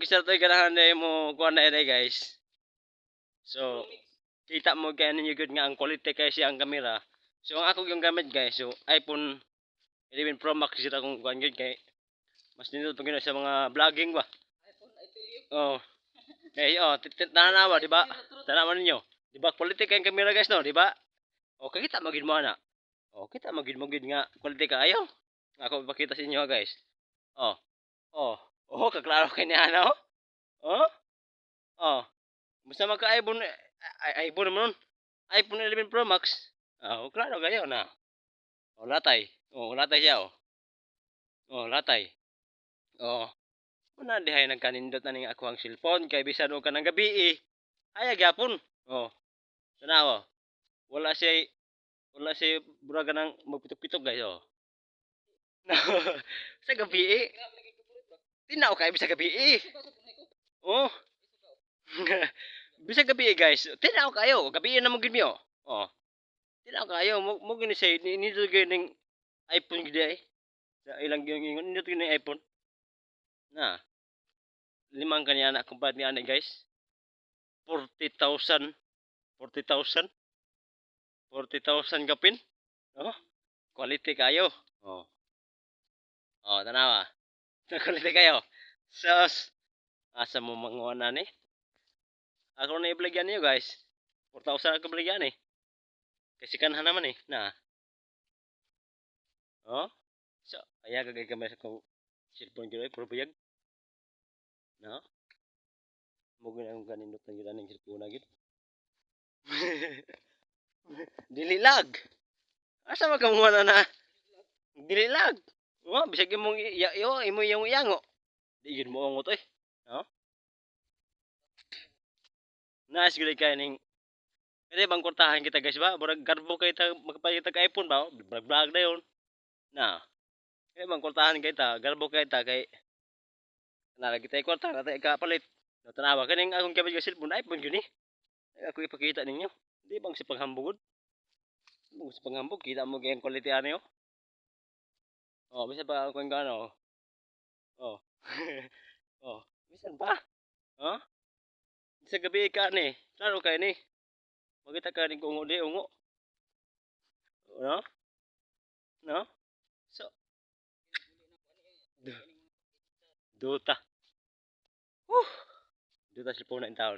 Kisa to'y ganahan na mo kuha na guys. So, kita mo kaya ninyo good nga ang quality kay siya ang camera. So, ang ako yung gamit guys. So, iPhone 11 Pro Max sila kung kuha yun kay mas nindot pag sa mga vlogging ba. Oh. Eh, oh, tanawa, di ba? Tanawa ninyo. Di ba quality kay ang camera guys no, di ba? Okay, kita magid mo na. Oh, kita magid nga quality kayo. Ako ipakita sa inyo guys. Oh. Oh. Oh, kaklaro kay ni ano? Oh. Oh. Basta magka-iPhone iPhone naman nun. iPhone 11 Pro Max. Oh, klaro kayo na. Oh, latay. Oh, latay siya oh. Oh, latay. Oh. Una dihay nagkanindot na ning ako ang cellphone kay bisan og kanang gabi eh. Ay gyapon. Oh. Tanaw. Wala siya buraga nang magpitok-pitok guys oh. Sa gabi eh. Tinaw kay bisa gabi eh. Oh. Bisa gabi eh guys. Tinaw kayo. Gabi na mo gid mi oh. Oh. Tinaw kayo mo gini say ni ning iPhone gid ay. Sa ilang yung ingon nito yung iPhone. Na. Limang kanya anak kumpad ni anak guys. 40,000. 40,000. 40,000 kapin. Oh. Quality kayo. Oh. Oh, tanawa. Quality kayo. Sus. Asa mo manguha na ni? Ako na ibligyan niyo guys. 4,000 ako ibligyan eh. Kasi kanhan naman eh. Na. Oh. So, kaya kagay kamay sa kong cellphone ko puro buyag. No? Mugin ang kanindot ng gitan ng cellphone na gid. Dili lag. Asa makamuha na? Dili lag. Oh, bisag imong imo yung iyango. Di gid mo angot eh. No? Nice gid kay ning kaya bang kurtahan kita guys ba? Murag garbo kay ta magpalit tag iPhone ba? Vlog na yon. Na. Kaya bang kurtahan kay ta, garbo kay ta kay na kita kwarta na ta kapalit. Tanawa kaning akong gamit nga cellphone iPhone gyud ni. Ako ipakita ninyo. Di bang sa paghambugod? Sa panghambog kita mo kay quality ano. Oh, bisa pa ako ng ano. Oh. Oh, bisan pa. Ha? Sa gabi ka ni. Klaro kay ni. Magita ka ni ungo di ungo. No? No? So, duta. Duta cellphone na in town.